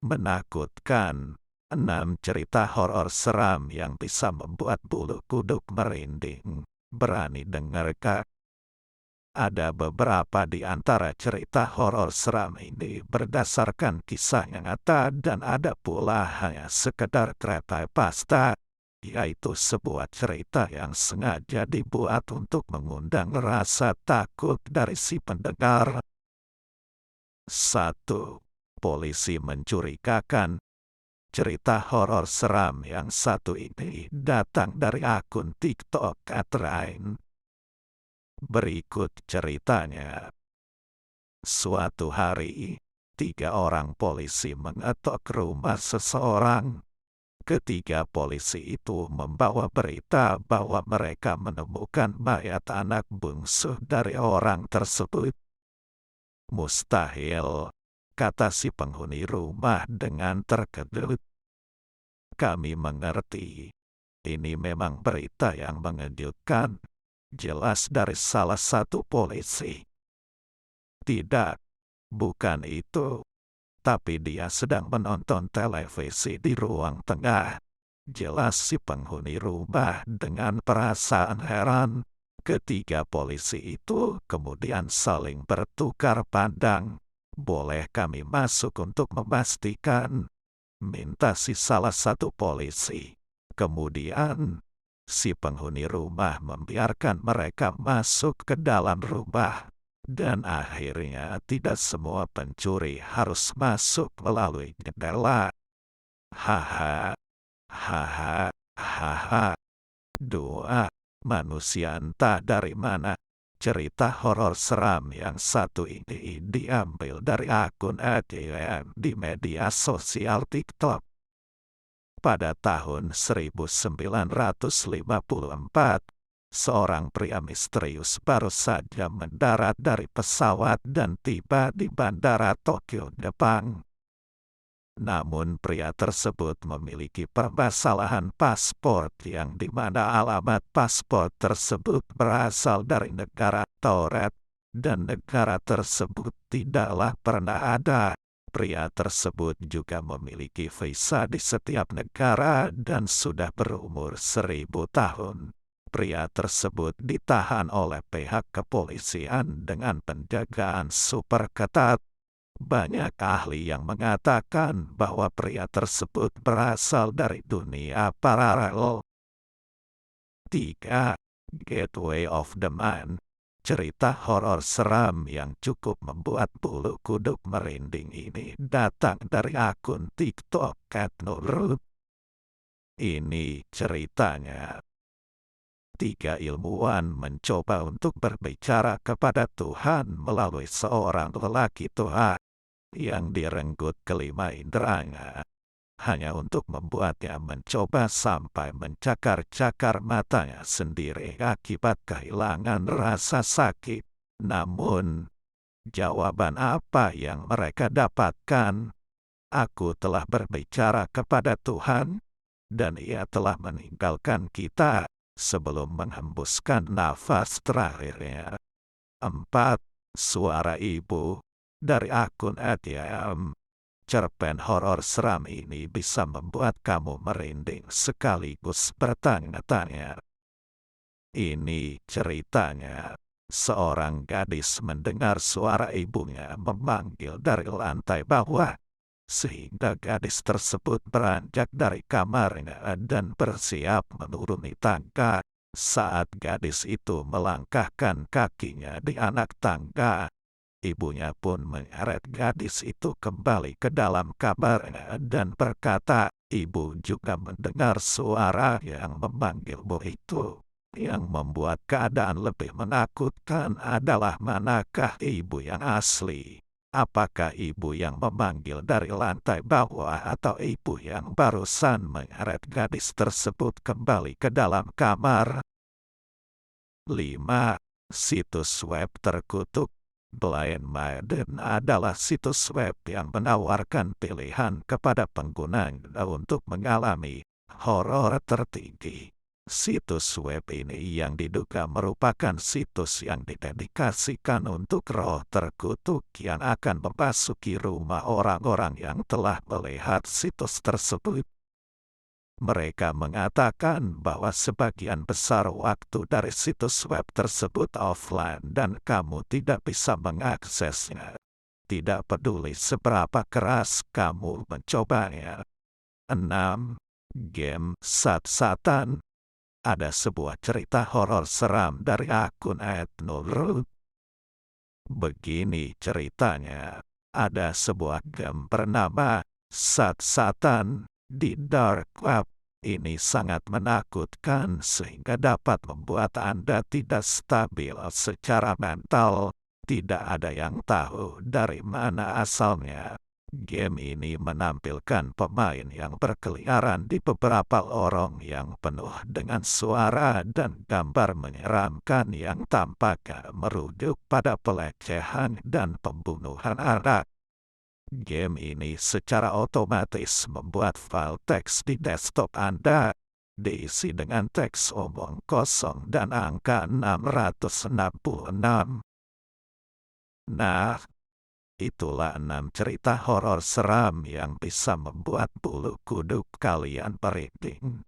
menakutkan. 6 cerita horor seram yang bisa membuat bulu kuduk merinding. Berani dengar, Kak? Ada beberapa di antara cerita horor seram ini berdasarkan kisah yang nyata dan ada pula hanya sekedar creepypasta, yaitu sebuah cerita yang sengaja dibuat untuk mengundang rasa takut dari si pendengar. 1. Polisi mencurigakan. Cerita horor seram yang satu ini datang dari akun TikTok @rain. Berikut ceritanya. Suatu hari, 3 orang polisi mengetok rumah seseorang. Ketiga polisi itu membawa berita bahwa mereka menemukan mayat anak bungsu dari orang tersebut. Mustahil, kata si penghuni rumah dengan terkejut. Kami mengerti. Ini memang berita yang mengejutkan. Jelas dari salah satu polisi. Tidak, bukan itu. Tapi dia sedang menonton televisi di ruang tengah. Jelas si penghuni rumah dengan perasaan heran. Ketiga polisi itu kemudian saling bertukar pandang. Boleh kami masuk untuk memastikan? Minta si salah satu polisi. Kemudian, si penghuni rumah membiarkan mereka masuk ke dalam rumah. Dan akhirnya tidak semua pencuri harus masuk melalui jendela. Haha, haha, haha. 2. Manusia entah dari mana. Cerita horor seram yang satu ini diambil dari akun ADM di media sosial TikTok. Pada tahun 1954, seorang pria misterius baru saja mendarat dari pesawat dan tiba di Bandara Tokyo, Jepang. Namun pria tersebut memiliki permasalahan paspor yang dimana alamat paspor tersebut berasal dari negara Tauret, dan negara tersebut tidaklah pernah ada. Pria tersebut juga memiliki visa di setiap negara dan sudah berumur 1000 tahun. Pria tersebut ditahan oleh pihak kepolisian dengan penjagaan super ketat. Banyak ahli yang mengatakan bahwa pria tersebut berasal dari dunia paralel. 3. Gateway of the Mind. Cerita horor seram yang cukup membuat bulu kuduk merinding ini datang dari akun TikTok @nurut. Ini ceritanya. 3 ilmuwan mencoba untuk berbicara kepada Tuhan melalui seorang lelaki tua yang direnggut kelima inderanya, hanya untuk membuatnya mencoba sampai mencakar-cakar matanya sendiri akibat kehilangan rasa sakit. Namun, jawaban apa yang mereka dapatkan? Aku telah berbicara kepada Tuhan, dan Ia telah meninggalkan kita sebelum menghembuskan nafas terakhirnya. 4. Suara ibu. Dari akun @yam. Cerpen horor seram ini bisa membuat kamu merinding sekaligus bertanya-tanya. Ini ceritanya. Seorang gadis mendengar suara ibunya memanggil dari lantai bawah, sehingga gadis tersebut beranjak dari kamarnya dan bersiap menuruni tangga. Saat gadis itu melangkahkan kakinya di anak tangga, ibunya pun menyeret gadis itu kembali ke dalam kamarnya dan berkata, ibu juga mendengar suara yang memanggilmu itu. Yang membuat keadaan lebih menakutkan adalah manakah ibu yang asli? Apakah ibu yang memanggil dari lantai bawah atau ibu yang barusan menyeret gadis tersebut kembali ke dalam kamar? 5. Situs web terkutuk. Blind Maiden adalah situs web yang menawarkan pilihan kepada penggunanya untuk mengalami horor tertinggi. Situs web ini yang diduga merupakan situs yang didedikasikan untuk roh terkutuk yang akan memasuki rumah orang-orang yang telah melihat situs tersebut. Mereka mengatakan bahwa sebagian besar waktu dari situs web tersebut offline dan kamu tidak bisa mengaksesnya. Tidak peduli seberapa keras kamu mencobanya. 6. Game Sat-Satan. Ada sebuah cerita horor seram dari akun @nurul. Begini ceritanya. Ada sebuah game bernama Sat-Satan di dark web. Ini sangat menakutkan sehingga dapat membuat Anda tidak stabil secara mental. Tidak ada yang tahu dari mana asalnya. Game ini menampilkan pemain yang berkeliaran di beberapa lorong yang penuh dengan suara dan gambar menyeramkan yang tampaknya merujuk pada pelecehan dan pembunuhan anak. Game ini secara otomatis membuat file teks di desktop Anda diisi dengan teks omong kosong dan angka 666. Nah, itulah 6 cerita horor seram yang bisa membuat bulu kuduk kalian merinding.